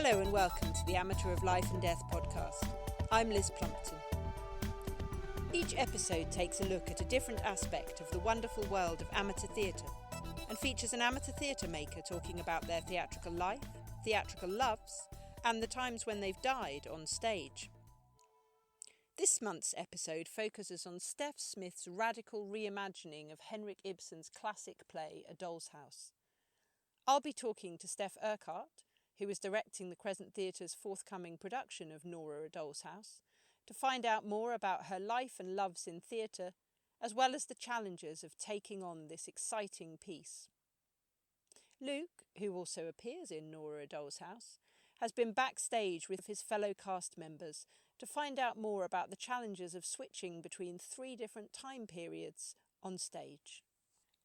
Hello and welcome to the Amateur of Life and Death podcast. I'm Liz Plumpton. Each episode takes a look at a different aspect of the wonderful world of amateur theatre and features an amateur theatre maker talking about their theatrical life, theatrical loves, and the times when they've died on stage. This month's episode focuses on Stef Smith's radical reimagining of Henrik Ibsen's classic play A Doll's House. I'll be talking to Steph Urquhart, who is directing the Crescent Theatre's forthcoming production of Nora, A Doll's House, to find out more about her life and loves in theatre, as well as the challenges of taking on this exciting piece. Luke, who also appears in Nora, A Doll's House, has been backstage with his fellow cast members to find out more about the challenges of switching between 3 different time periods on stage.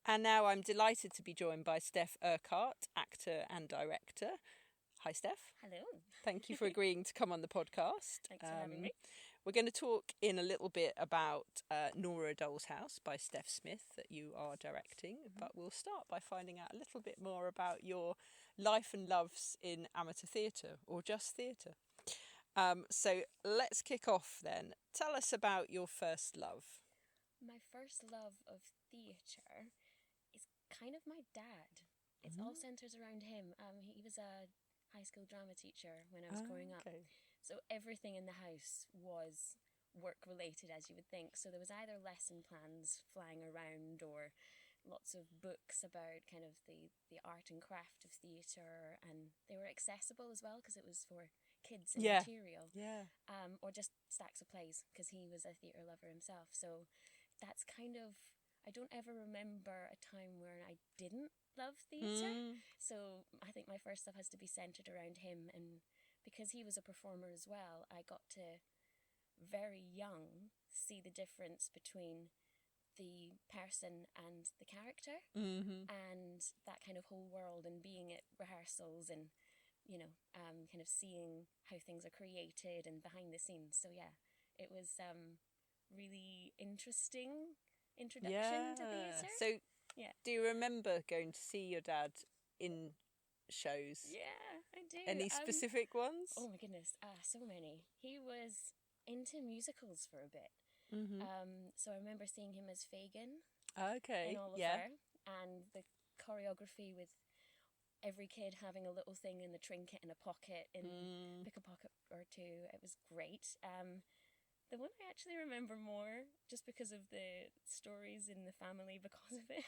And now I'm delighted to be joined by Steph Urquhart, actor and director. Hi, Steph. Hello. Thank you for agreeing to come on the podcast. Thanks for having me. We're going to talk in a little bit about Nora, A Doll's House by Stef Smith that you are directing, but we'll start by finding out a little bit more about your life and loves in amateur theatre, or just theatre. So let's kick off then. Tell us about your first love. My first love of theatre is kind of my dad. It all centres around him. He was a high school drama teacher when I was growing up. So everything in the house was work related, as you would think. So there was either lesson plans flying around or lots of books about kind of the art and craft of theatre, and they were accessible as well because it was for kids and material. Or just stacks of plays because he was a theatre lover himself. So that's kind of, I don't ever remember a time where I didn't love theatre. So I think my first stuff has to be centred around him, and because he was a performer as well, I got to very young see the difference between the person and the character, and that kind of whole world, and being at rehearsals and kind of seeing how things are created and behind the scenes. So yeah, it was really interesting introduction to theatre. So do you remember going to see your dad in shows? Yeah, I do. Any specific ones? Oh my goodness, so many. He was into musicals for a bit. So I remember seeing him as Fagin in Oliver, and the choreography with every kid having a little thing in the trinket in a pocket and pick a pocket or two. It was great. The one I actually remember more, just because of the stories in the family because of it,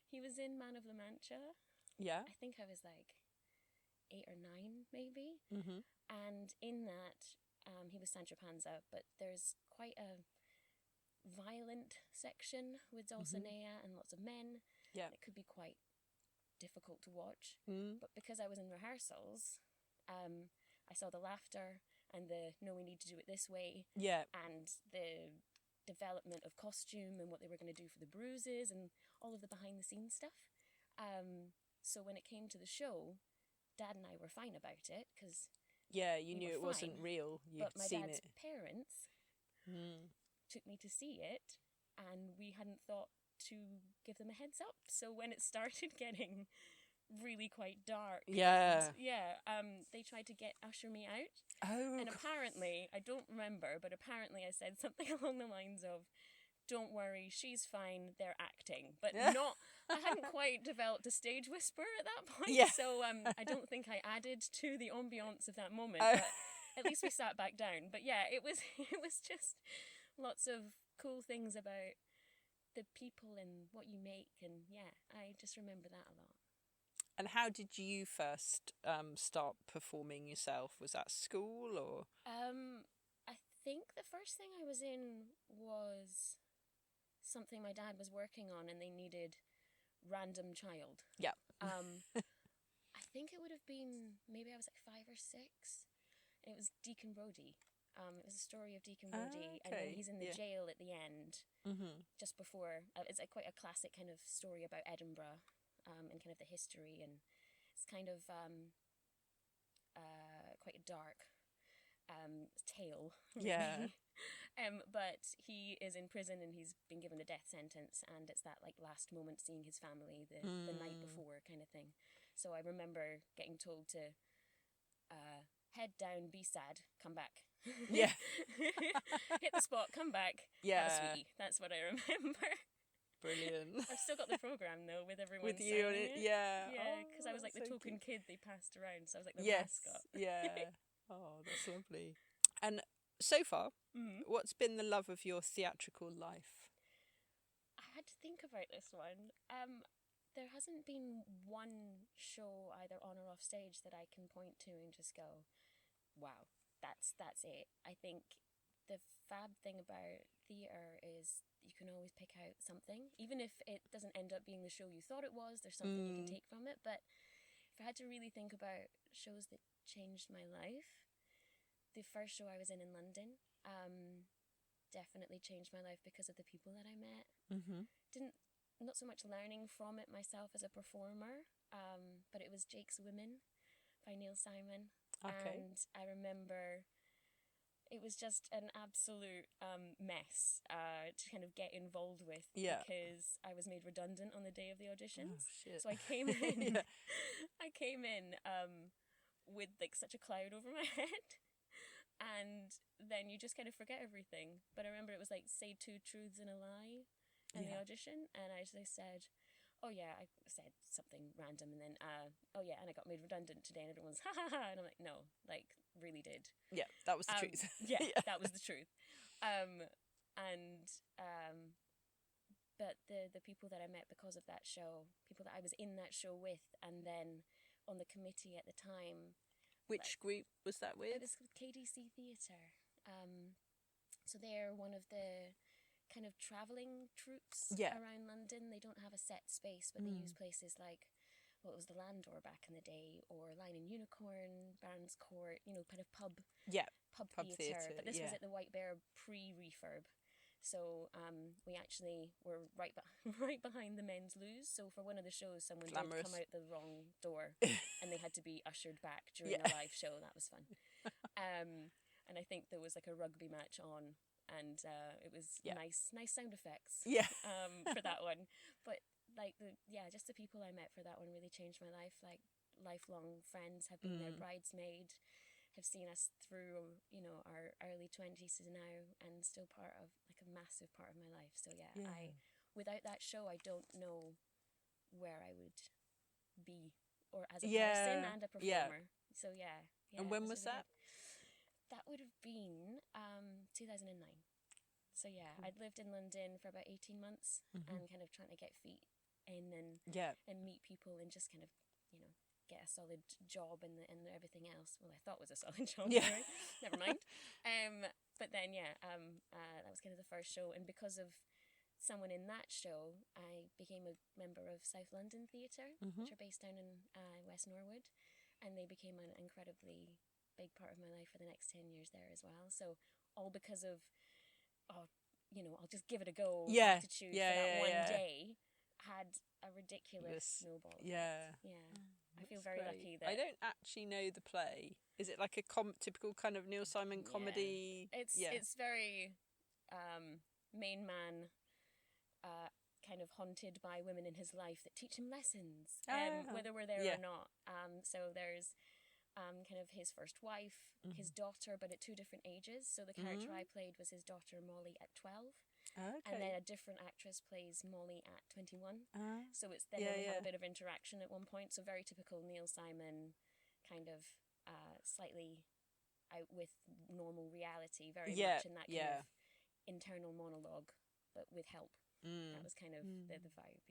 he was in Man of La Mancha. I think I was like 8 or 9 maybe. And in that, he was Sancho Panza, but there's quite a violent section with Dulcinea and lots of men. It could be quite difficult to watch. But because I was in rehearsals, I saw the laughter and the no, we need to do it this way, and the development of costume and what they were going to do for the bruises and all of the behind the scenes stuff. So when it came to the show, Dad and I were fine about it because you knew it wasn't real. You'd but my seen dad's it. Parents took me to see it, and we hadn't thought to give them a heads up. So when it started getting really quite dark, they tried to usher me out. And apparently, I don't remember, but apparently I said something along the lines of, "Don't worry, she's fine, they're acting." But not, I hadn't quite developed a stage whisper at that point, so I don't think I added to the ambiance of that moment, but at least we sat back down. But yeah, it was just lots of cool things about the people and what you make, and I just remember that a lot. And how did you first start performing yourself? Was that school or? I think the first thing I was in was something my dad was working on, and they needed random child. I think it would have been, maybe I was like 5 or 6, and it was Deacon Brodie. It was a story of Deacon Brodie, and then he's in the jail at the end, just before. It's quite a classic kind of story about Edinburgh, and kind of the history, and it's kind of quite a dark tale, really. But he is in prison and he's been given a death sentence, and it's that like last moment seeing his family the night before kind of thing. So I remember getting told to head down, be sad, come back. Yeah. Hit the spot, come back. Yeah. Have a sweetie. That's what I remember. Brilliant. I've still got the programme though, with everyone With you on signing it. it. Yeah. Yeah, because I was like the so token cute. kid they passed around, so I was like the Yes. mascot. Yeah. Oh, that's lovely. And so far, what's been the love of your theatrical life? I had to think about this one. There hasn't been one show either on or off stage that I can point to and just go, wow, that's it. I think the fab thing about theatre is you can always pick out something. Even if it doesn't end up being the show you thought it was, there's something you can take from it. But if I had to really think about shows that changed my life, the first show I was in London definitely changed my life because of the people that I met. Not so much learning from it myself as a performer, but it was Jake's Women by Neil Simon. Okay. And I remember it was just an absolute mess to kind of get involved with, because I was made redundant on the day of the auditions. Oh, shit. So I came in, I came in with like such a cloud over my head. And then you just kind of forget everything. But I remember it was like say 2 truths and a lie in the audition, and I just said, oh yeah, I said something random, and then oh yeah, and I got made redundant today, and everyone's ha ha ha, and I'm like, no, like really did. Yeah, that was the truth. Yeah, that was the truth. But the people that I met because of that show, people that I was in that show with, and then on the committee at the time. Which group was that with? It was KDC Theatre. So they're one of the kind of travelling troupes around London. They don't have a set space, but they use places like, well, it was the Landor back in the day, or Lion and Unicorn, Barons Court, kind of pub theatre. But this was at the White Bear pre-refurb. So we actually were right behind the men's loos. So for one of the shows, someone did come out the wrong door and they had to be ushered back during a live show. That was fun. And I think there was like a rugby match on, and it was nice sound effects for that one. But like just the people I met for that one really changed my life. Like lifelong friends, have been their bridesmaid, have seen us through our early 20s now, and still part of like a massive part of my life. So I without that show, I don't know where I would be, or as a person and a performer. So and when was that? That would have been 2009. So I'd lived in London for about 18 months and kind of trying to get feet in and meet people and just kind of get a solid job and everything else. Well, I thought it was a solid job. Anyway. Never mind. But then that was kind of the first show, and because of someone in that show, I became a member of South London Theatre, which are based down in West Norwood, and they became an incredibly big part of my life for the next 10 years there as well. So all because of I'll just give it a go attitude for that one day had a ridiculous snowball. I feel very lucky that I don't actually know the play. Is it like a typical kind of Neil Simon comedy? It's very main man, kind of haunted by women in his life that teach him lessons, whether we're there or not. So there's kind of his first wife, his daughter, but at 2 different ages. So the character I played was his daughter Molly at 12. And then a different actress plays Molly at 21. So it's then they have a bit of interaction at one point. So very typical Neil Simon, kind of slightly out with normal reality, very much in that kind of internal monologue, but with help. That was kind of the vibe,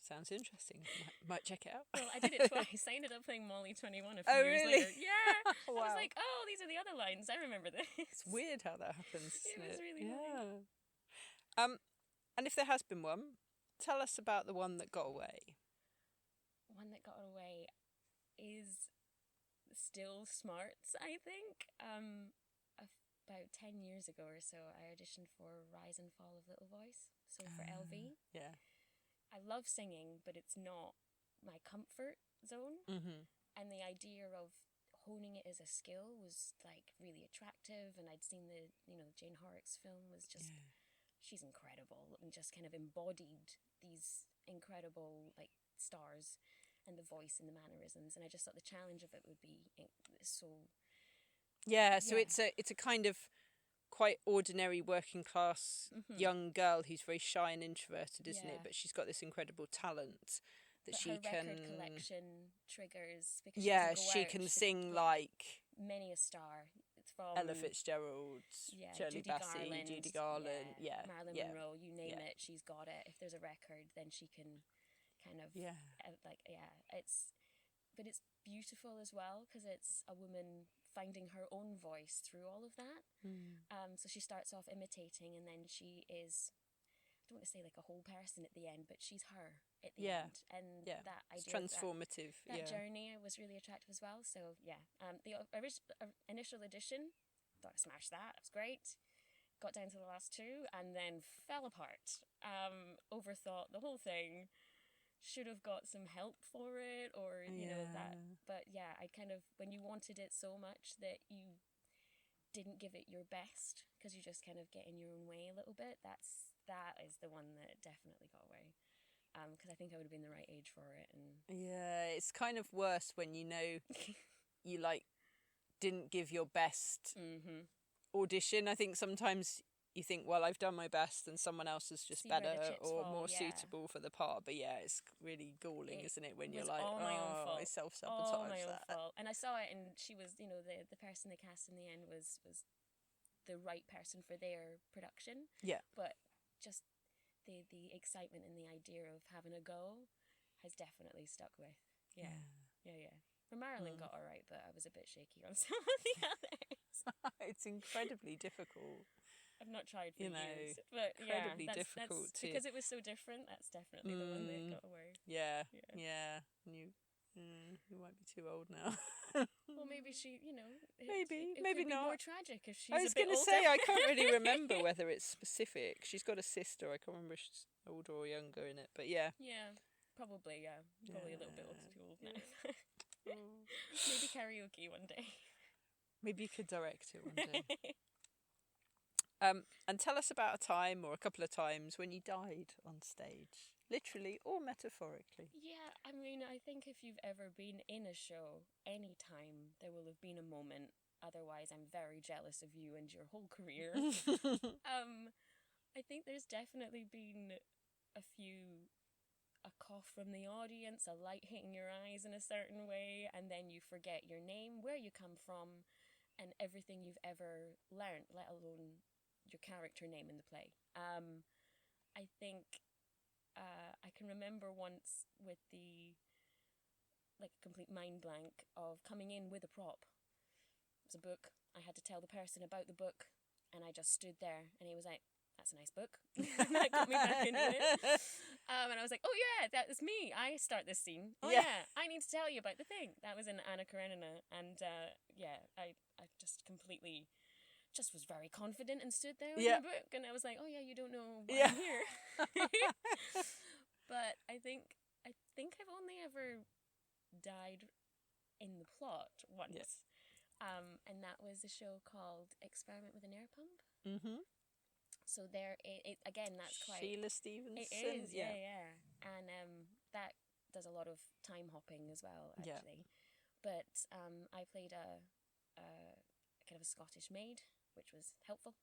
Sounds interesting. Might check it out. Well, I did it twice. I ended up playing Molly 21 a few years later. Yeah. Wow. I was like, oh, these are the other lines. I remember this. It's weird how that happens. It was really funny. And if there has been one, tell us about the one that got away. One that got away is still Smarts, I think. About 10 years ago or so, I auditioned for Rise and Fall of Little Voice, so for LV. Yeah. I love singing, but it's not my comfort zone. And the idea of honing it as a skill was like really attractive, and I'd seen the Jane Horrocks film was just she's incredible and just kind of embodied these incredible like stars and the voice and the mannerisms, and I just thought the challenge of it would be so... Yeah, so it's a kind of quite ordinary working class young girl who's very shy and introverted, isn't it? But she's got this incredible talent that but she her can... record collection triggers, because she can sing like... many a star. It's from Ella Fitzgerald, Shirley Bassey, Judy Garland, Marilyn Monroe, you name it, she's got it. If there's a record, then she can kind of... But it's beautiful as well, because it's a woman finding her own voice through all of that. So she starts off imitating, and then she is, I don't want to say like a whole person at the end, but she's her at the end. And that idea, it's transformative. That journey was really attractive as well. So the initial edition, thought I smashed that. It was great. Got down to the last two, and then fell apart. Overthought the whole thing. Should have got some help for it, or you know that. But yeah, I kind of, when you wanted it so much that you didn't give it your best because you just kind of get in your own way a little bit, that is the one that definitely got away. Because I think I would have been the right age for it. And it's kind of worse when you know you like didn't give your best audition. I think sometimes you think, well, I've done my best and someone else is just better or more suitable for the part. But it's really galling, isn't it, when you're like, I self-sabotage all my own that. fault. And I saw it, and she was, you know, the person they cast in the end was the right person for their production. Yeah. But just the excitement and the idea of having a go has definitely stuck with. Yeah. For Marilyn got all right, but I was a bit shaky on some of the others. It's incredibly difficult. I've not tried for years, but incredibly difficult that's because it was so different. That's definitely the one that got away. Yeah. You might be too old now. Well, maybe she, you know, maybe could not. Be more tragic if she's. I was going to say I can't really remember whether it's specific. She's got a sister. I can't remember if she's older or younger in it, but yeah. Yeah, probably. Yeah, probably a little bit too old now. Maybe karaoke one day. Maybe you could direct it one day. And tell us about a time or a couple of times when you died on stage, literally or metaphorically. Yeah, I mean, I think if you've ever been in a show, any time there will have been a moment. Otherwise, I'm very jealous of you and your whole career. I think there's definitely been a cough from the audience, a light hitting your eyes in a certain way, and then you forget your name, where you come from, and everything you've ever learnt, let alone your character name in the play. I think I can remember once with the complete mind blank of coming in with a prop. It was a book. I had to tell the person about the book, and I just stood there, and he was like, "That's a nice book." And that got me back into it. And I was like, "Oh yeah, that is me. I start this scene. Oh yeah, I need to tell you about the thing." That was in Anna Karenina, and I just completely just was very confident and stood there with my book, and I was like, "Oh yeah, you don't know why I'm here." But I think I've only ever died in the plot once, and that was a show called Experiment with an Air Pump. So there, it again, that's quite Sheila Stevenson. It is, yeah, and that does a lot of time hopping as well, actually. But I played a kind of a Scottish maid, which was helpful.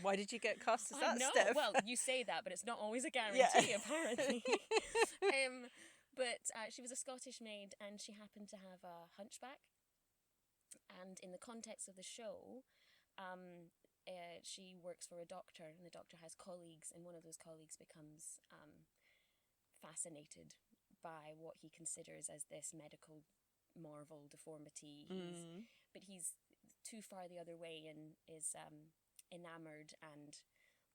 Why did you get cast as that, Steph? Well, you say that, but it's not always a guarantee, apparently. But she was a Scottish maid, and she happened to have a hunchback. And in the context of the show, she works for a doctor, and the doctor has colleagues, and one of those colleagues becomes fascinated by what he considers as this medical marvel deformity. But he's too far the other way and is enamoured and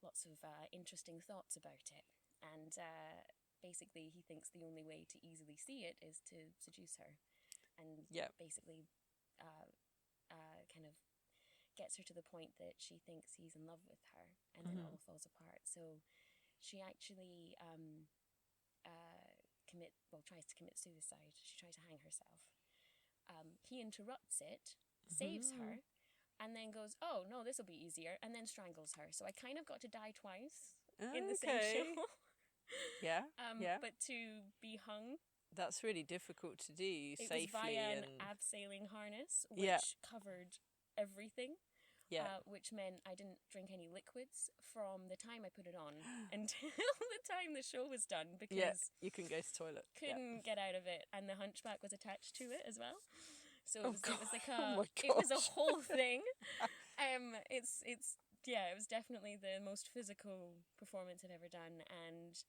lots of interesting thoughts about it. And basically he thinks the only way to easily see it is to seduce her. And basically kind of gets her to the point that she thinks he's in love with her, and then it all falls apart. So she actually tries to commit suicide. She tries to hang herself. He interrupts it, saves her, and then goes, "Oh no, this will be easier," and then strangles her. So I kind of got to die twice in the same show. But to be hung That's really difficult to do It safely. was via an abseiling harness, which covered everything. Which meant I didn't drink any liquids from the time I put it on until the time the show was done, because you couldn't go to the toilet. Couldn't get out of it, and the hunchback was attached to it as well. So it was like it was a whole thing. It was definitely the most physical performance I've ever done, and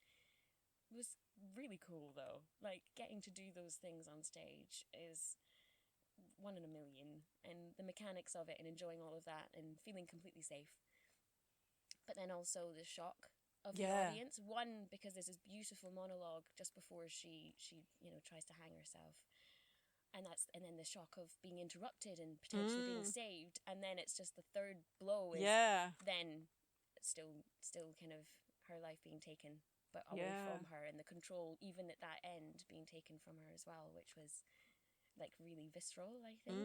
it was really cool though. Like, getting to do those things on stage is one in a million, and the mechanics of it and enjoying all of that and feeling completely safe. But then also the shock of the audience. One, because there's this beautiful monologue just before she tries to hang herself. And then the shock of being interrupted and potentially being saved, and then it's just the third blow is then still kind of her life being taken but away from her, and the control even at that end being taken from her as well, which was like really visceral, I think.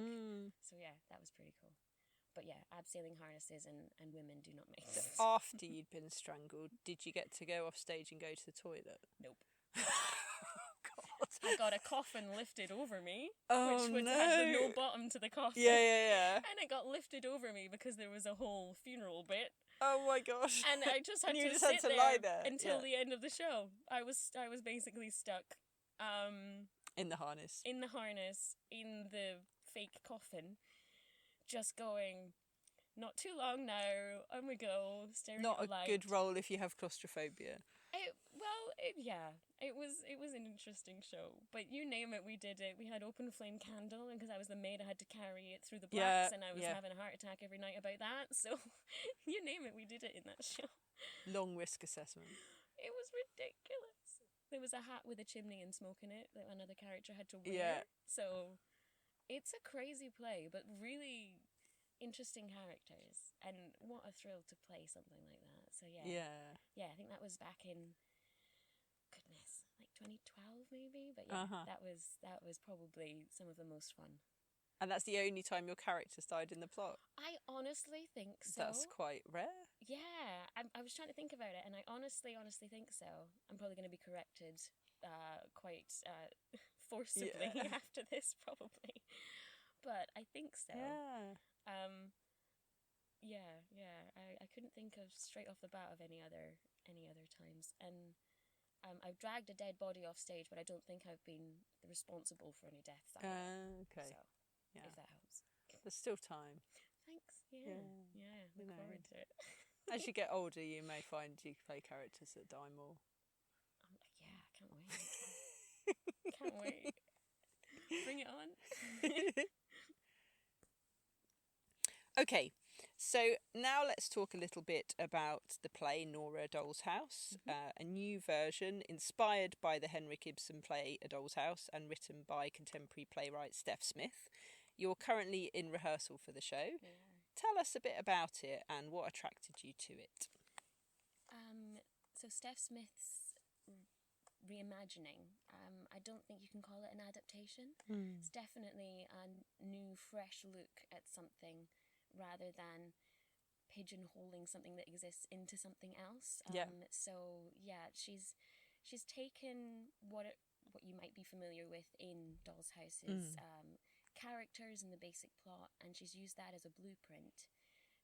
So yeah, that was pretty cool. But yeah, abseiling harnesses and women do not make sense. After you'd been strangled, did you get to go off stage and go to the toilet? Nope. God. I got a coffin lifted over me, which had no bottom to the coffin. Yeah. And it got lifted over me because there was a whole funeral bit. Oh my gosh. And I just had to sit there until the end of the show. I was basically stuck. In the harness. In the fake coffin, just going, not too long now, and we go, staring Not at the light. Not a good role if you have claustrophobia. It was an interesting show, but you name it, we did it. We had open flame candle, and because I was the maid, I had to carry it through the blocks, and I was having a heart attack every night about that, so you name it, we did it in that show. Long risk assessment. It was ridiculous. There was a hat with a chimney and smoke in it that another character had to wear. Yeah. So it's a crazy play, but really interesting characters, and what a thrill to play something like that. So yeah, I think that was back in, goodness, like 2012 maybe. But yeah, that was probably some of the most fun. And that's the only time your characters died in the plot? I honestly think so. That's quite rare. Yeah, I was trying to think about it, and I honestly think so. I'm probably going to be corrected quite forcibly after this, probably. But I think so. Yeah. I couldn't think of straight off the bat of any other times. And I've dragged a dead body off stage, but I don't think I've been responsible for any deaths. Okay. So, if that helps. There's still time. Thanks. Yeah. Look forward to it. As you get older, you may find you play characters that die more. I can't wait. Can't wait. Bring it on. Okay, so now let's talk a little bit about the play Nora, A Doll's House, a new version inspired by the Henrik Ibsen play A Doll's House and written by contemporary playwright Stef Smith. You're currently in rehearsal for the show. Yeah. Tell us a bit about it and what attracted you to it. So Stef Smith's reimagining, I don't think you can call it an adaptation. It's definitely a new, fresh look at something rather than pigeonholing something that exists into something else. So yeah, she's taken what you might be familiar with in Doll's House's characters and the basic plot, and she's used that as a blueprint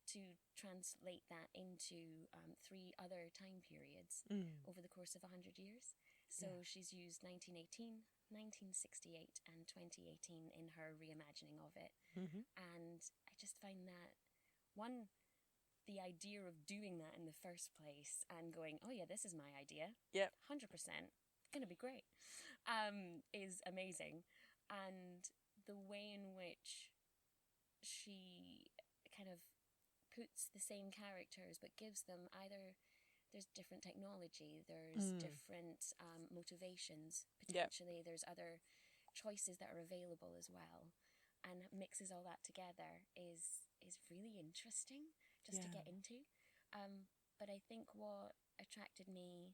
to translate that into 3 other time periods over the course of 100 years. So she's used 1918, 1968 and 2018 in her reimagining of it. And I just find that, one, the idea of doing that in the first place and going, oh yeah, this is my idea, 100%, gonna be great, is amazing. And the way in which she kind of puts the same characters but gives them either, there's different technology, there's different motivations, potentially there's other choices that are available as well, and mixes all that together is really interesting just to get into. But I think what attracted me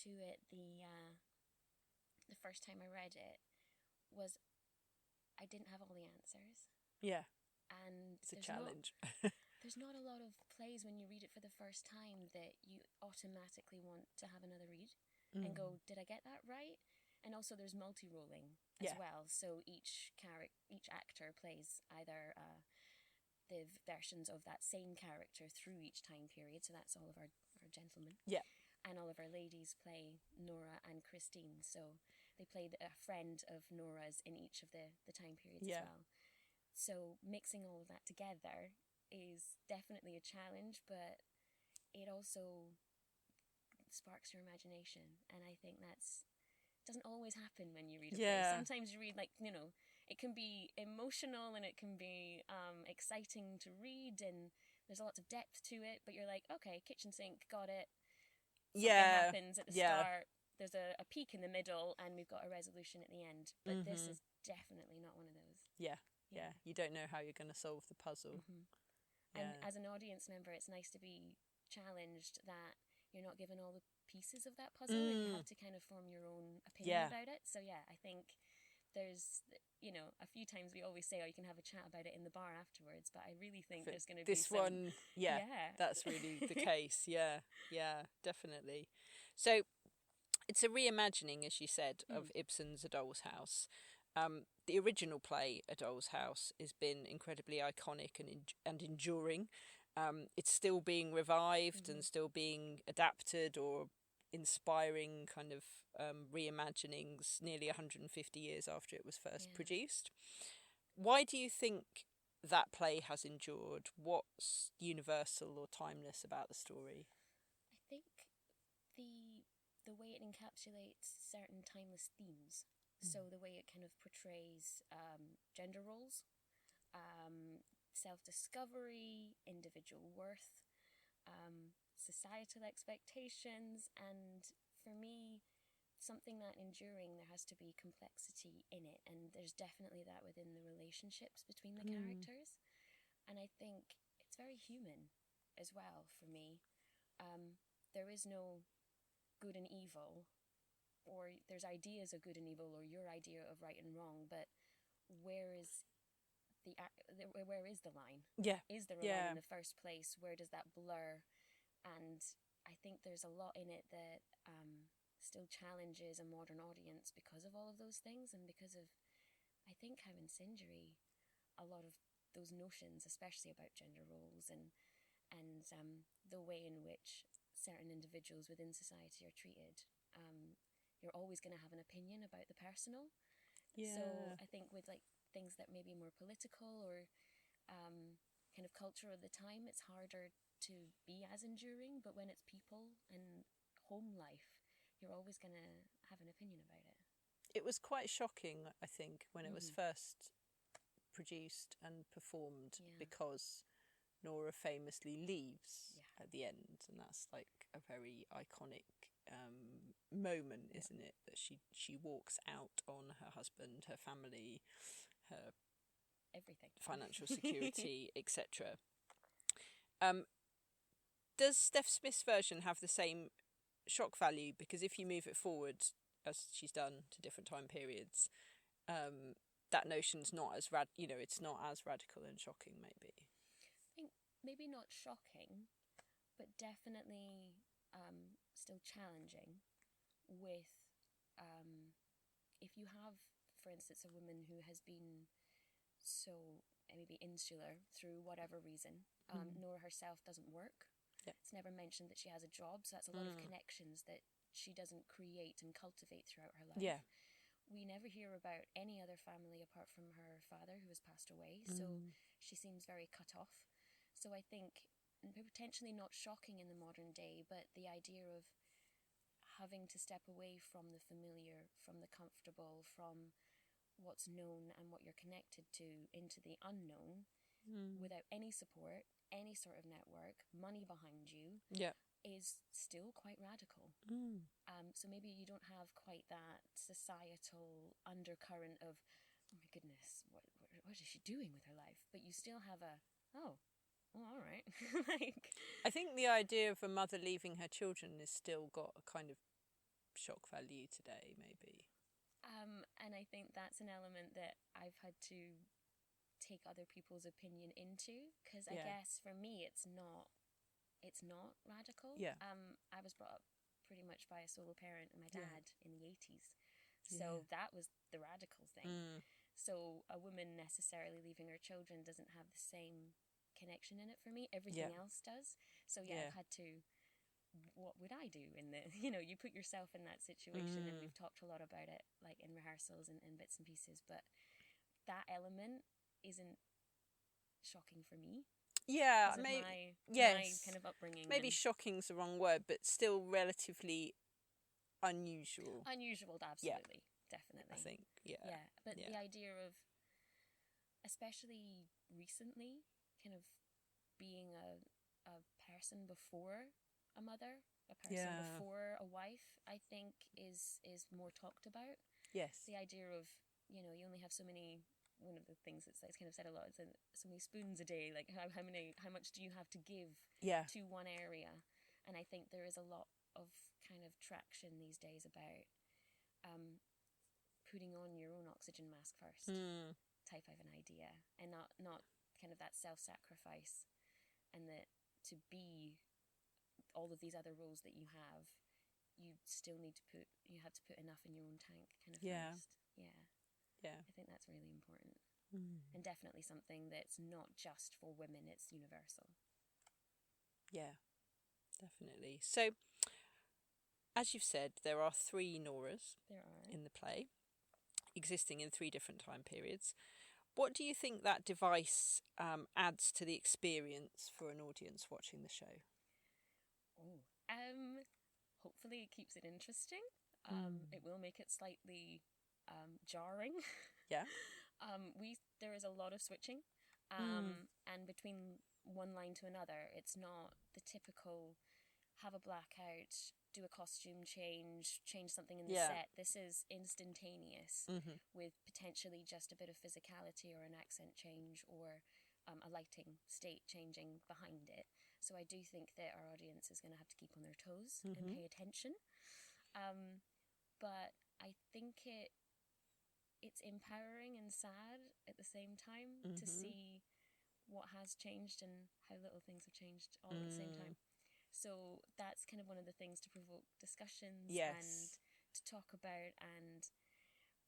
to it the first time I read it was I didn't have all the answers. Yeah. And it's a challenge. There's not a lot of plays when you read it for the first time that you automatically want to have another read and go, did I get that right? And also there's multi-rolling as well. So each actor plays either the versions of that same character through each time period. So that's all of our gentlemen. Yeah. And all of our ladies play Nora and Christine. So they play a friend of Nora's in each of the time periods as well. So mixing all of that together is definitely a challenge, but it also sparks your imagination. And I think doesn't always happen when you read a play. Sometimes you read, like, you know, it can be emotional and it can be exciting to read, and there's lots of depth to it, but you're like, okay, kitchen sink, got it. Something happens at the start, there's a peak in the middle, and we've got a resolution at the end. But this is definitely not one of those. Yeah. You don't know how you're going to solve the puzzle. And as an audience member, it's nice to be challenged that you're not given all the pieces of that puzzle, and you have to kind of form your own opinion about it. So I think there's, you know, a few times we always say, you can have a chat about it in the bar afterwards, but I really think there's going to be that's really the case. Definitely. So it's a reimagining, as you said, of Ibsen's A Doll's House. The original play, A Doll's House, has been incredibly iconic and enduring. It's still being revived and still being adapted or inspiring kind of reimaginings nearly 150 years after it was first produced. Why do you think that play has endured? What's universal or timeless about the story? I think the way it encapsulates certain timeless themes. So the way it kind of portrays gender roles, self-discovery, individual worth, societal expectations, and for me, something that enduring, there has to be complexity in it, and there's definitely that within the relationships between the characters, and I think it's very human as well for me. There is no good and evil, or there's ideas of good and evil, or your idea of right and wrong, but where is the line? Is there a line in the first place? Where does that blur? And I think there's a lot in it that still challenges a modern audience because of all of those things, and because of, I think, how incendiary a lot of those notions, especially about gender roles and the way in which certain individuals within society are treated. You're always going to have an opinion about the personal. So I think with like things that may be more political or kind of culture of the time, it's harder to be as enduring. But when it's people and home life, you're always going to have an opinion about it. It was quite shocking, I think, when it was first produced and performed, because Nora famously leaves at the end, and that's like a very iconic moment, isn't it? That she walks out on her husband, her family, her everything, financial security, etc. Does Stef Smith's version have the same shock value? Because if you move it forward, as she's done, to different time periods, that notion's not as it's not as radical and shocking, maybe. I think maybe not shocking, but definitely still challenging. With if you have, for instance, a woman who has been so maybe insular through whatever reason, Nora herself doesn't work. It's never mentioned that she has a job, so that's a lot of connections that she doesn't create and cultivate throughout her life. We never hear about any other family apart from her father, who has passed away, so she seems very cut off. So I think potentially not shocking in the modern day, but the idea of having to step away from the familiar, from the comfortable, from what's known and what you're connected to, into the unknown, without any support, any sort of network, money behind you, is still quite radical. So maybe you don't have quite that societal undercurrent of, oh my goodness, what is she doing with her life? But you still have all right. I think the idea of a mother leaving her children has still got a kind of shock value today, maybe. And I think that's an element that I've had to take other people's opinion into, because I guess for me it's not radical. I was brought up pretty much by a solo parent and my dad in the 80s, So that was the radical thing. So a woman necessarily leaving her children doesn't have the same connection in it for me. Everything else does. So I've had to, what would I do in the, you put yourself in that situation, and we've talked a lot about it, like in rehearsals and bits and pieces, but that element isn't shocking for me. Yeah, my kind of upbringing. Maybe shocking's the wrong word, but still relatively unusual. Unusual, absolutely. Definitely. I think, yeah. But the idea of, especially recently, kind of being a person before a mother, a person before a wife, I think is more talked about. Yes. The idea of, you only have so many, one of the things that's kind of said a lot is so many spoons a day, like how much do you have to give to one area? And I think there is a lot of kind of traction these days about putting on your own oxygen mask first type of an idea, and not kind of that self-sacrifice, and that to be all of these other roles that you have, you still need to have to put enough in your own tank kind of first. I think that's really important, and definitely something that's not just for women, it's universal. Definitely. So as you've said, there are 3 Noras in the play, existing in 3 different time periods. What do you think that device adds to the experience for an audience watching the show? Hopefully it keeps it interesting. It will make it slightly jarring. There is a lot of switching, and between one line to another, it's not the typical have a blackout, do a costume change something in the set. This is instantaneous, with potentially just a bit of physicality or an accent change, or a lighting state changing behind it. So I do think that our audience is going to have to keep on their toes and pay attention. But I think it's empowering and sad at the same time to see what has changed and how little things have changed all at the same time. So that's kind of one of the things to provoke discussions and to talk about, and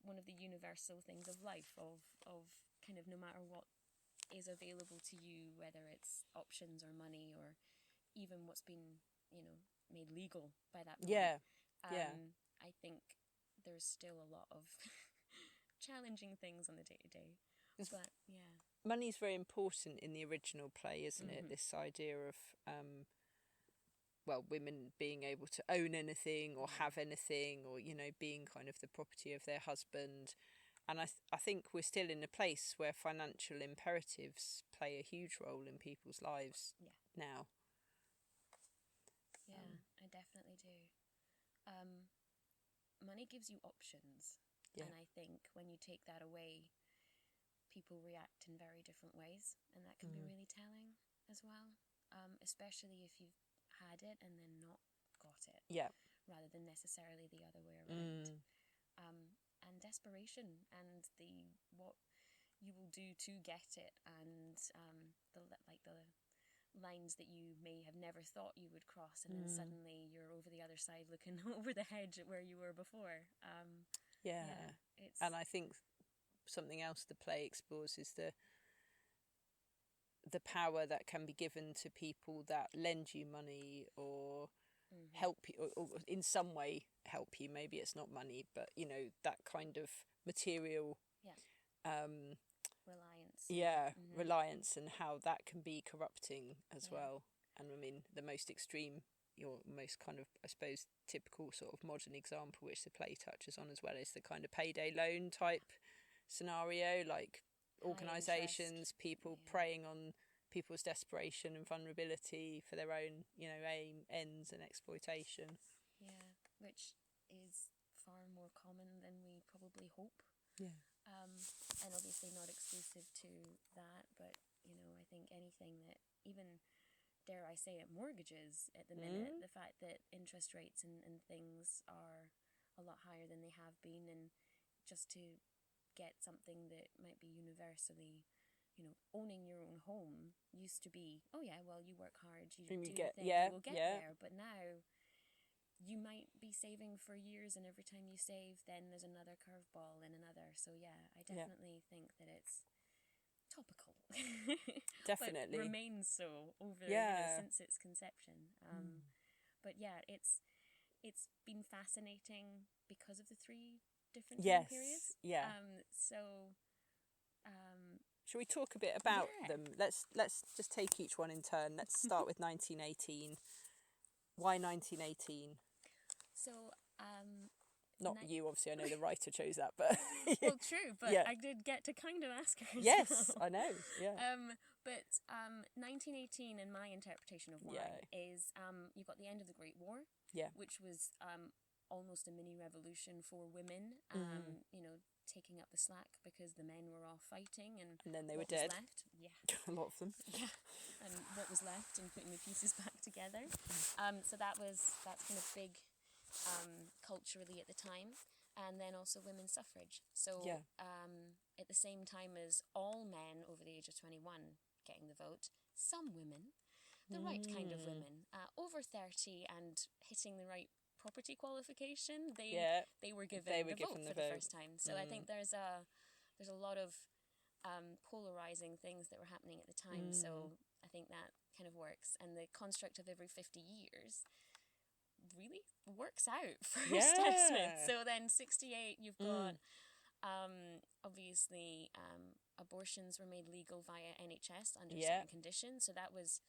one of the universal things of life, of kind of no matter what is available to you, whether it's options or money or even what's been, made legal by that point. I think there's still a lot of challenging things on the day-to-day. But money's very important in the original play, isn't it? This idea of women being able to own anything or have anything, or being kind of the property of their husband. And I think we're still in a place where financial imperatives play a huge role in people's lives now. I definitely do. Money gives you options, and I think when you take that away, people react in very different ways, and that can be really telling as well, especially if you've had it and then not got it, rather than necessarily the other way around. And desperation, and what you will do to get it, and the lines that you may have never thought you would cross, and then suddenly you're over the other side looking over the hedge at where you were before. And I think something else the play explores is the power that can be given to people that lend you money or help you, or in some way help you. Maybe it's not money, but that kind of material reliance, and how that can be corrupting as well. And I mean, the most extreme, your most kind of, I suppose, typical sort of modern example, which the play touches on as well, is the kind of payday loan type scenario, like organisations, people preying on people's desperation and vulnerability for their own, ends and exploitation. Which is far more common than we probably hope. And obviously not exclusive to that, but I think anything that, even dare I say it, mortgages at the minute, the fact that interest rates and things are a lot higher than they have been, and just to get something that might be universally, owning your own home used to be, you work hard, you do the thing, you will get there. But now you might be saving for years, and every time you save, then there's another curveball and another. So yeah, I definitely think that it's topical. Definitely. But remains so over since its conception. But yeah, it's been fascinating because of the 3 different time periods. Yeah. Shall we talk a bit about them? Let's just take each one in turn. Let's start with 1918. Why 1918? So, not you, obviously. I know the writer chose that, but well, true. But I did get to kind of ask her. Yes, I know. Yeah. But 1918, in my interpretation of why, is you've got the end of the Great War. Yeah. Which was almost a mini revolution for women. You know, taking up the slack because the men were all fighting, and then they were dead. Left. Yeah. A lot of them. Yeah. And what was left, and putting the pieces back together. So that's kind of big culturally at the time. And then also women's suffrage. So at the same time as all men over the age of 21 getting the vote, some women, the right kind of women, over 30 and hitting the right property qualification, they were given the vote for the first time. So I think there's a lot of polarizing things that were happening at the time. So I think that kind of works. And the construct of every 50 years really works out for Stef Smith. So then 68, you've got obviously abortions were made legal via NHS under certain conditions. So that was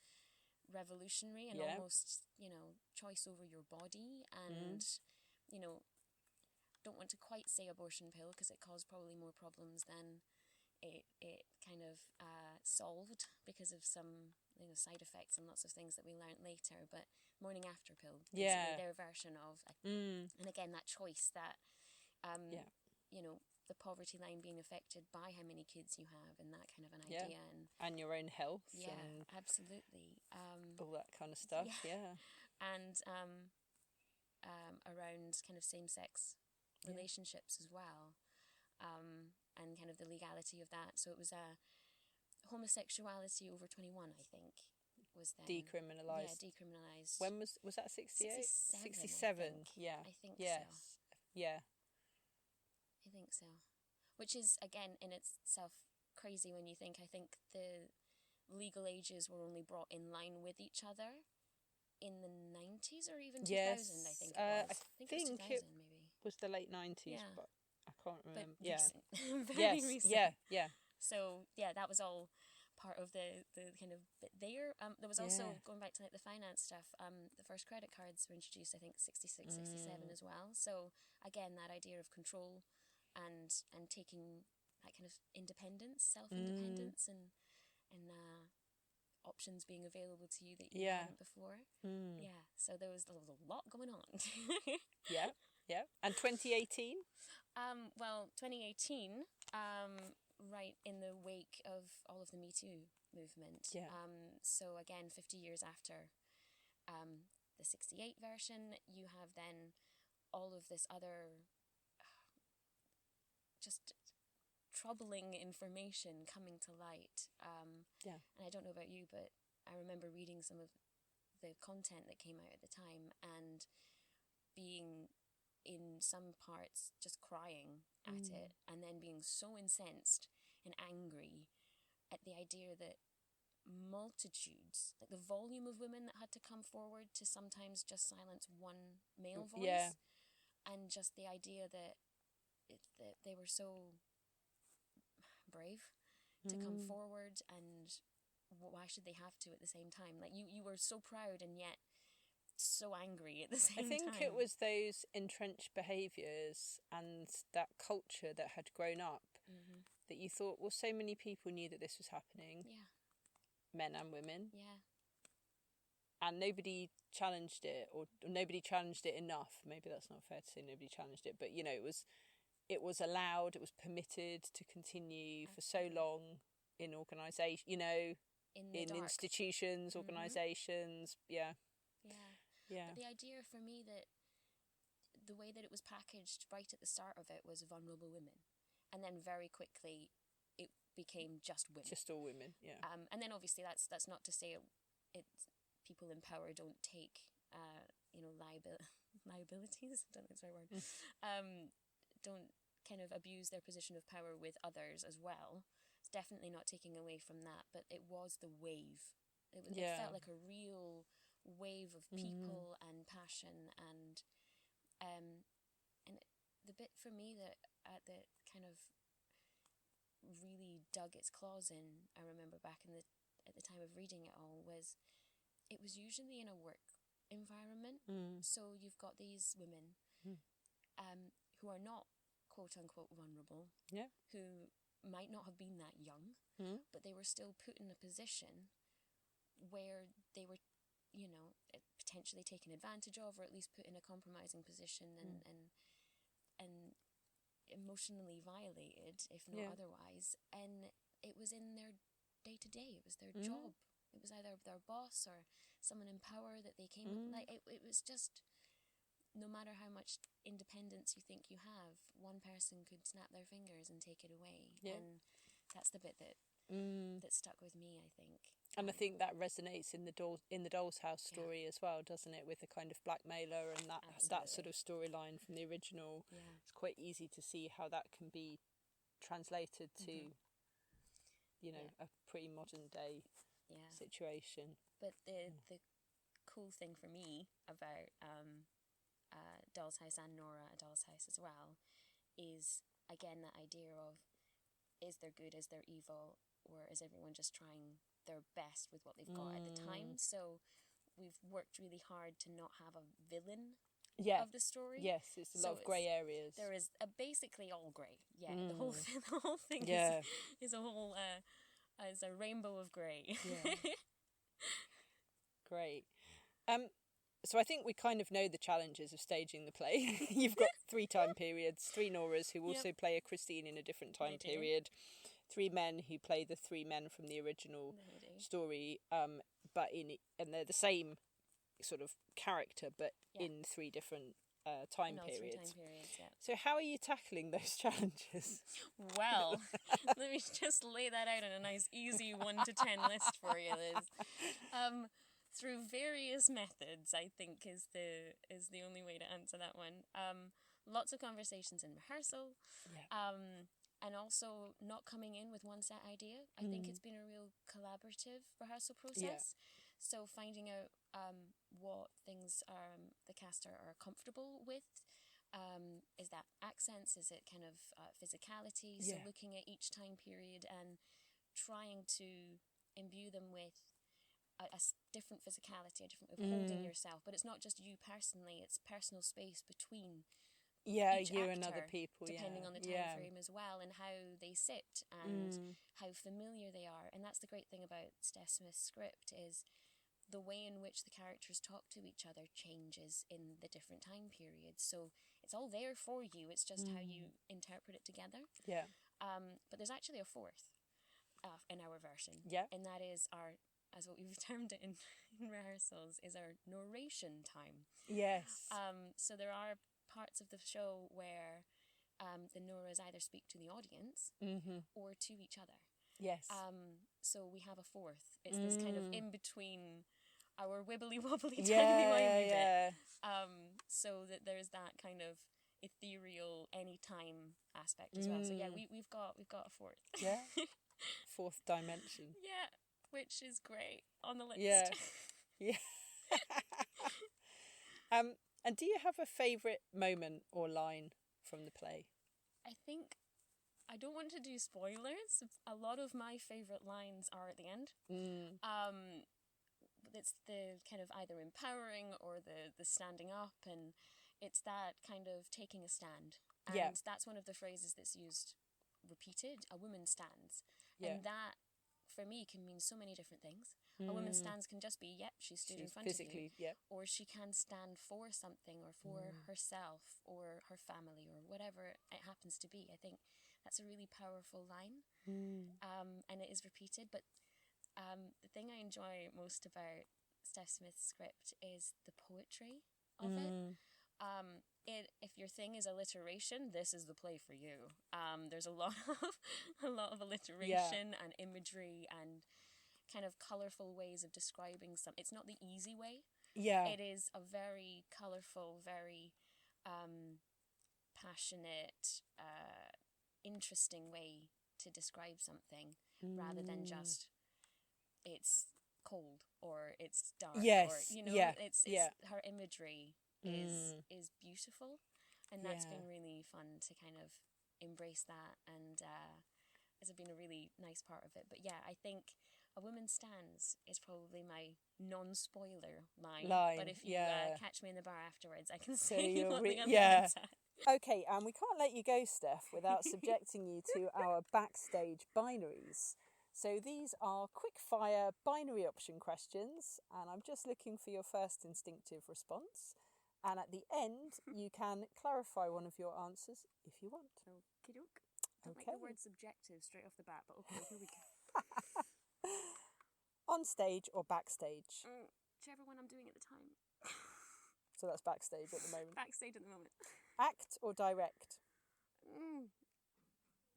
revolutionary and almost, you know, choice over your body. And you know, don't want to quite say abortion pill because it caused probably more problems than it kind of solved because of some, you know, side effects and lots of things that we learned later. But morning after pill, basically their version of and again that choice that you know, the poverty line being affected by how many kids you have and that kind of an idea, and your own health, and absolutely, all that kind of stuff, and around kind of same-sex relationships as well, and kind of the legality of that. So it was homosexuality over 21, I think, was then decriminalised. Decriminalised. When was that? 68? 67. I think so. Yeah. I think so. Which is, again, in itself crazy when you think, I think the legal ages were only brought in line with each other in the 90s or even 2000, I think it was. I think it was 2000, maybe. Was the late 90s, but I can't remember. But recent. Very recent. Yeah. So, that was all part of the kind of bit there. There was also, going back to like the finance stuff, the first credit cards were introduced, I think, 66, 67 as well. So, again, that idea of control and taking that kind of independence, self-independence, and options being available to you that you hadn't before. So there was a lot going on. And 2018? Well, 2018, right in the wake of all of the Me Too movement. So again, 50 years after the 68 version, you have then all of this other just troubling information coming to light. And I don't know about you, but I remember reading some of the content that came out at the time and being in some parts just crying at it, and then being so incensed and angry at the idea that multitudes, like the volume of women that had to come forward to sometimes just silence one male voice, and just the idea that they were so brave to come forward, and why should they have to at the same time? Like you were so proud and yet so angry at the same time. I think it was those entrenched behaviours and that culture that had grown up that you thought, well, so many people knew that this was happening, men and women, and nobody challenged it, or nobody challenged it enough. Maybe that's not fair to say nobody challenged it, but you know, it was allowed, it was permitted to continue for so long in organisation, you know, in institutions, organisations, But the idea for me that the way that it was packaged right at the start of it was vulnerable women, and then very quickly it became just women, just all women, and then obviously that's not to say it people in power don't take liabilities, I don't think it's the right word, don't kind of abuse their position of power with others as well. It's definitely not taking away from that, but it was the wave. It felt like a real wave of people and passion, and the bit for me that kind of really dug its claws in, I remember back at the time of reading it all, was it was usually in a work environment. So you've got these women who are not quote unquote vulnerable, who might not have been that young, but they were still put in a position where they were, you know, potentially taken advantage of, or at least put in a compromising position and emotionally violated, if not otherwise. And it was in their day-to-day, it was their job. It was either their boss or someone in power that they came with. Like, it was just, no matter how much independence you think you have, one person could snap their fingers and take it away. And that's the bit that stuck with me, I think. And I think that resonates in the Doll's House story as well, doesn't it? With the kind of blackmailer and that sort of storyline from the original. Yeah. It's quite easy to see how that can be translated to, you know, a pretty modern day situation. But the cool thing for me about Doll's House and Nora, A Doll's House as well, is again that idea of, is there good, is there evil, or is everyone just trying their best with what they've got at the time? So we've worked really hard to not have a villain of the story. Yes, it's a lot of grey areas. There is basically all grey. Yeah, the whole thing is a whole is a rainbow of grey. Yeah. Great. So I think we kind of know the challenges of staging the play. You've got 3 time periods, 3 Noras who also play a Christine in a different time period, 3 men who play the 3 men from the original story, but and they're the same sort of character, but in 3 different time periods. So how are you tackling those challenges? Well, let me just lay that out in a nice easy 1 to 10 list for you, Liz. Through various methods, I think is the only way to answer that one. Lots of conversations in rehearsal, and also not coming in with one set idea. I think it's been a real collaborative rehearsal process. So finding out what things the cast are comfortable with. Is that accents? Is it kind of physicality? So looking at each time period and trying to imbue them with a different physicality, a different way of holding yourself. But it's not just you personally, it's personal space between each you actor, and other people, depending on the time frame as well, and how they sit and how familiar they are. And that's the great thing about Stef Smith's script, is the way in which the characters talk to each other changes in the different time periods. So it's all there for you, it's just how you interpret it together. But there's actually a 4th in our version, and that is our, as what we've termed it in rehearsals, is our narration time. So there are parts of the show where the Noras either speak to the audience or to each other. So we have a 4th. It's this kind of in between our wibbly wobbly timey-wimey bit. So that there's that kind of ethereal anytime aspect as well. So we've got a 4th. 4th dimension. Which is great on the list. And do you have a favourite moment or line from the play? I think, I don't want to do spoilers. A lot of my favourite lines are at the end. It's the kind of either empowering or the standing up, and it's that kind of taking a stand. And that's one of the phrases that's used repeated. A woman stands. And that, for me, can mean so many different things. A woman stands can just be, she stood in front of you. Or she can stand for something, or for herself, or her family, or whatever it happens to be. I think that's a really powerful line. And it is repeated. But the thing I enjoy most about Stef Smith's script is the poetry of it. If your thing is alliteration, this is the play for you. There's a lot of alliteration and imagery and kind of colourful ways of describing some. It's not the easy way. Yeah. It is a very colourful, very passionate, interesting way to describe something, rather than just it's cold or it's dark, or it's her imagery is beautiful, and that's been really fun to kind of embrace that, and it's been a really nice part of it. But yeah, I think A Woman Stands is probably my non-spoiler line. But if you catch me in the bar afterwards, I can say what the other one said. Okay, and we can't let you go, Steph, without subjecting you to our backstage binaries. So these are quick-fire binary option questions, and I'm just looking for your first instinctive response. And at the end, you can clarify one of your answers if you want. Okey-doke. Don't like the word subjective straight off the bat, but okay, here we go. On stage or backstage? Whichever one I'm doing at the time. So that's backstage at the moment. Backstage at the moment. Act or direct?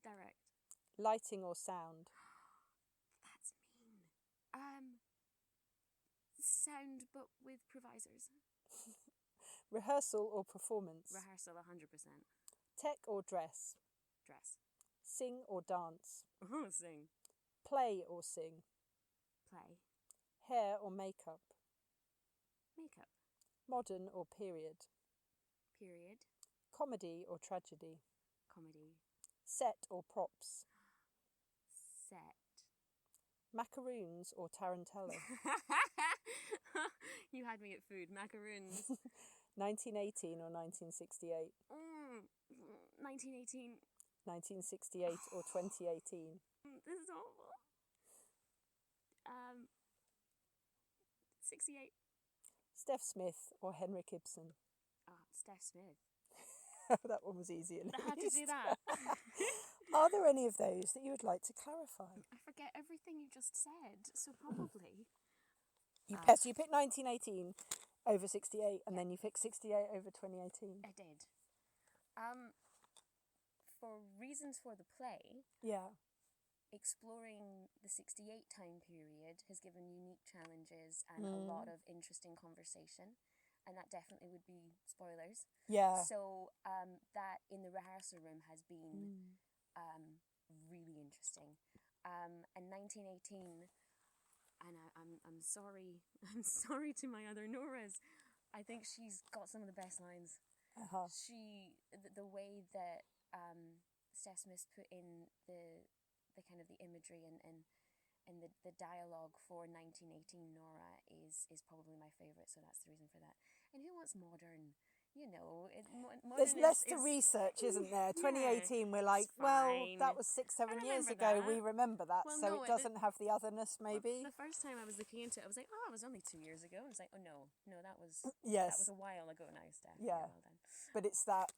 Direct. Lighting or sound? That's mean. Sound, but with provisors. Rehearsal or performance? Rehearsal, 100%. Tech or dress? Dress. Sing or dance? Sing. Play or sing? Play. Hair or makeup? Makeup. Modern or period? Period. Comedy or tragedy? Comedy. Set or props? Set. Macaroons or tarantella? You had me at food. Macaroons. 1918 or 1968? 1918. 1968 or 2018? This is awful. 68. Stef Smith or Henrik Ibsen? Stef Smith. That one was easy. I had to do that. Are there any of those that you would like to clarify? I forget everything you just said, so probably. You picked 1918 over 68, and then you picked 68 over 2018. I did. For reasons for the play, exploring the 68 time period has given unique challenges and a lot of interesting conversation, and that definitely would be spoilers. Yeah. So that in the rehearsal room has been really interesting. And 1918, and I'm sorry to my other Noras, I think she's got some of the best lines. The way that Stef Smith put in the kind of the imagery and the dialogue for 1918 Nora is probably my favourite, so that's the reason for that. And who wants modern? There's less to research, isn't there? 2018, we're like, well, that was 6-7 years ago. We remember that, so it doesn't have the otherness, maybe. The first time I was looking into it, I was like, it was only 2 years ago. And it's like, no, that was that was a while ago now, Steph. Yeah, well done. But it's that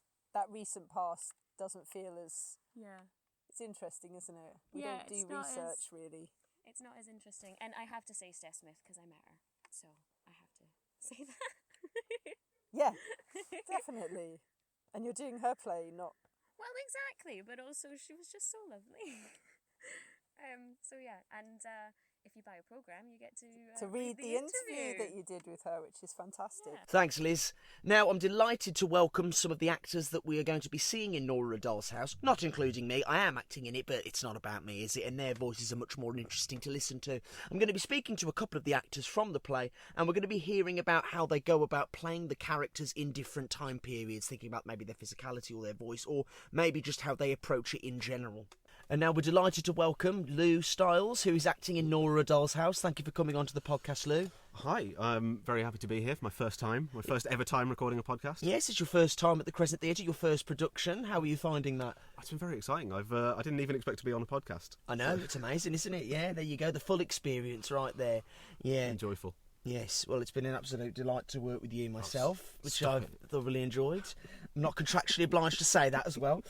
recent past doesn't feel as... Yeah. It's interesting, isn't it? We don't do research, really. It's not as interesting. And I have to say Stef Smith, because I met her. So I have to say that. Yeah, definitely. And you're doing her play, not... Well, exactly. But also, she was just so lovely. So, yeah. And if you buy a programme, you get to read the interview that you did with her, which is fantastic. Yeah. Thanks, Liz. Now, I'm delighted to welcome some of the actors that we are going to be seeing in Nora a Doll's House, not including me. I am acting in it, but it's not about me, is it? And their voices are much more interesting to listen to. I'm going to be speaking to a couple of the actors from the play, and we're going to be hearing about how they go about playing the characters in different time periods, thinking about maybe their physicality or their voice, or maybe just how they approach it in general. And now we're delighted to welcome Lou Stiles, who is acting in Nora a Doll's House. Thank you for coming onto the podcast, Lou. Hi, I'm very happy to be here for my first ever time recording a podcast. Yes, it's your first time at the Crescent Theatre, your first production. How are you finding that? It's been very exciting. I didn't even expect to be on a podcast. I know, it's amazing, isn't it? Yeah, there you go, the full experience right there. Yeah. And joyful. Yes, well, it's been an absolute delight to work with you myself, which I've thoroughly enjoyed. I'm not contractually obliged to say that as well.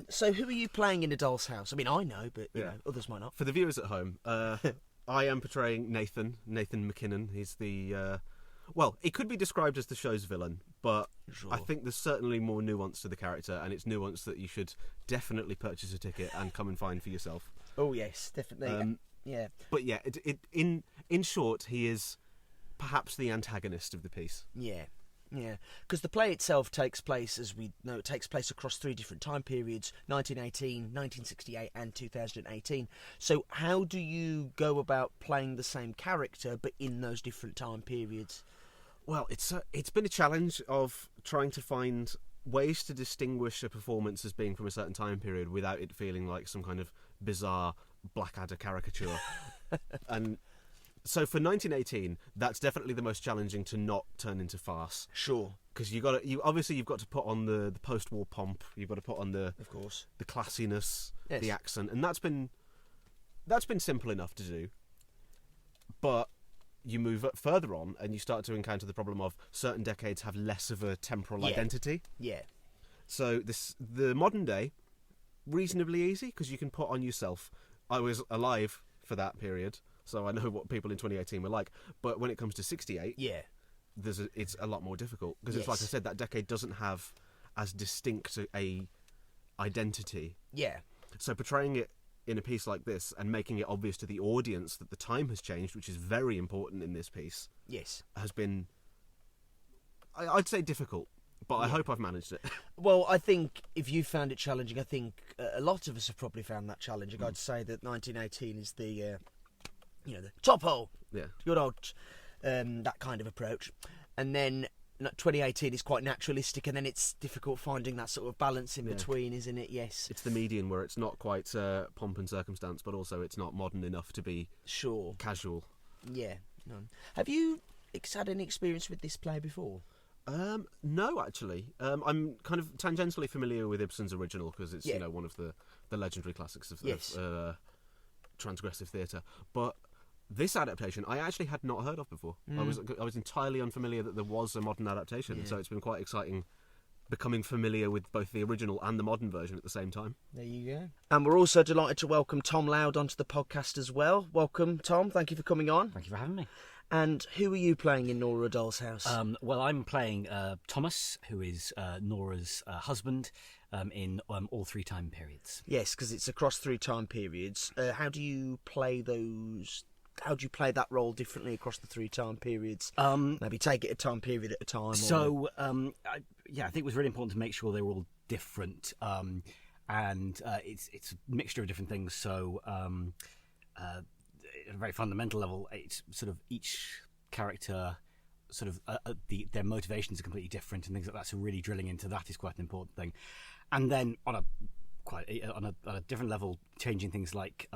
So who are you playing in A Doll's House? I mean, I know, but you know, others might not. For the viewers at home, I am portraying Nathan McKinnon. He's the... well, he could be described as the show's villain, but I think there's certainly more nuance to the character, and it's nuance that you should definitely purchase a ticket and come and find for yourself. Oh, yes, definitely. Yeah. But yeah, in short, he is perhaps the antagonist of the piece. Yeah. Yeah, because the play itself takes place, as we know, it takes place across 3 different time periods, 1918, 1968 and 2018. So how do you go about playing the same character, but in those different time periods? Well, it's been a challenge of trying to find ways to distinguish a performance as being from a certain time period without it feeling like some kind of bizarre Blackadder caricature. And so for 1918, that's definitely the most challenging to not turn into farce. Sure. Because you've got to put on the post-war pomp. You've got to put on the classiness, yes, the accent, and that's been simple enough to do. But you move further on, and you start to encounter the problem of certain decades have less of a temporal identity. Yeah. So the modern day, reasonably easy because you can put on yourself. I was alive for that period, so I know what people in 2018 were like. But when it comes to 68, it's a lot more difficult because it's like I said, that decade doesn't have as distinct a identity. Yeah. So portraying it in a piece like this and making it obvious to the audience that the time has changed, which is very important in this piece, has been, I'd say, difficult. But I hope I've managed it. Well, I think if you found it challenging, I think a lot of us have probably found that challenging. I'd say that 1918 is the top hole. Yeah. Good old, that kind of approach. And then 2018 is quite naturalistic, and then it's difficult finding that sort of balance in between, isn't it? Yes. It's the median where it's not quite pomp and circumstance, but also it's not modern enough to be casual. Yeah. No. Have you had any experience with this play before? No, actually. I'm kind of tangentially familiar with Ibsen's original because it's one of the legendary classics of transgressive theatre. But this adaptation, I actually had not heard of before. I was entirely unfamiliar that there was a modern adaptation, so it's been quite exciting becoming familiar with both the original and the modern version at the same time. There you go. And we're also delighted to welcome Tom Loud onto the podcast as well. Welcome, Tom. Thank you for coming on. Thank you for having me. And who are you playing in Nora Doll's House? Well, I'm playing Thomas, who is Nora's husband, in all 3 time periods. Yes, because it's across 3 time periods. How do you play those? How do you play that role differently across the 3 time periods? Maybe take it a time period at a time. So, I think it was really important to make sure they were all different, and it's a mixture of different things. So. At a very fundamental level, it's sort of each character, sort of their motivations are completely different and things like that. So really drilling into that is quite an important thing. And then on a different level, changing things like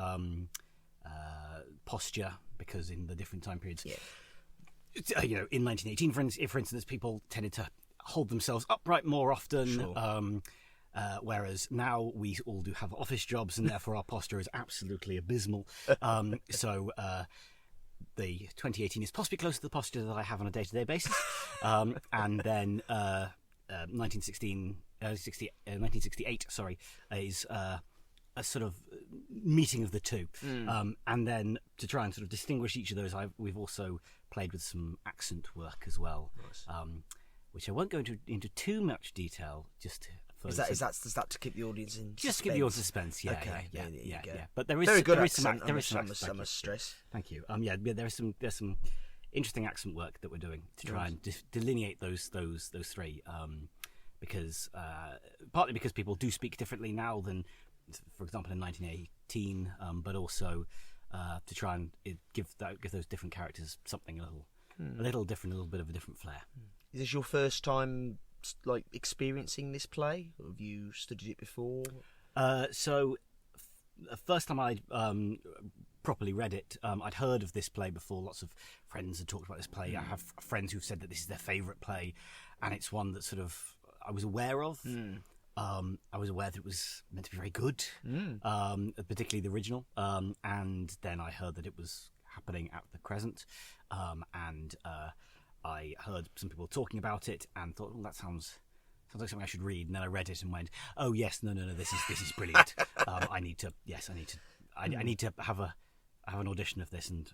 posture, because in the different time periods, in 1918, for instance, people tended to hold themselves upright more often. Sure. Whereas now we all do have office jobs, and therefore our posture is absolutely abysmal. So the 2018 is possibly close to the posture that I have on a day-to-day basis. And then 1968, is a sort of meeting of the two. And then to try and sort of distinguish each of those, we've also played with some accent work as well, which I won't go into too much detail, just Is that to keep the audience in suspense? Just to keep the audience in suspense, yeah. Okay, yeah. But there is very good there accent. Is some stress. Thank you. There's some interesting accent work that we're doing to try and delineate those 3, because partly because people do speak differently now than, for example, in 1918, but also to try and give those different characters something a little different, a little bit of a different flair. Is this your first time experiencing this play? Or have you studied it before? So the first time I properly read it, I'd heard of this play before. Lots of friends had talked about this play. I have friends who've said that this is their favourite play, and it's one that sort of I was aware of. I was aware that it was meant to be very good, particularly the original, and then I heard that it was happening at the Crescent, and I heard some people talking about it and thought, well, that sounds like something I should read. And then I read it and went, oh yes, no, this is brilliant. I need to have an audition of this, and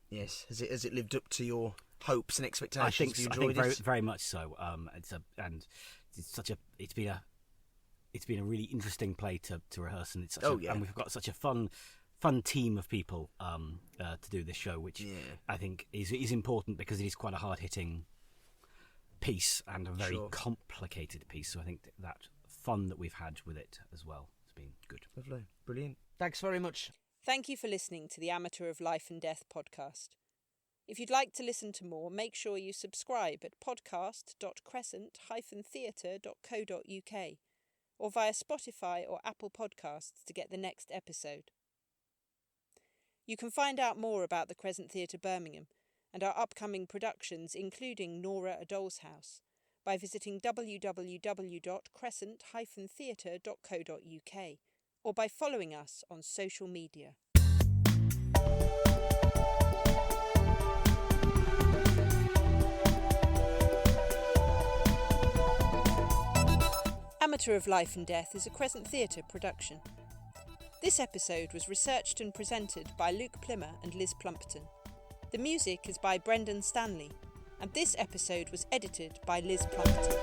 Yes, has it lived up to your hopes and expectations? I think Have you enjoyed very, it? very much so. It's been a really interesting play to rehearse, and and we've got such a fun fun team of people to do this show, which I think is important because it is quite a hard-hitting piece and a very complicated piece. So I think that fun that we've had with it as well has been good. Lovely. Brilliant. Thanks very much. Thank you for listening to the Amateur of Life and Death podcast. If you'd like to listen to more, make sure you subscribe at podcast.crescent-theatre.co.uk or via Spotify or Apple Podcasts to get the next episode. You can find out more about the Crescent Theatre Birmingham and our upcoming productions, including Nora, A Doll's House, by visiting www.crescent-theatre.co.uk or by following us on social media. Amateur of Life and Death is a Crescent Theatre production. This episode was researched and presented by Luke Plimmer and Liz Plumpton. The music is by Brendan Stanley, and this episode was edited by Liz Plumpton.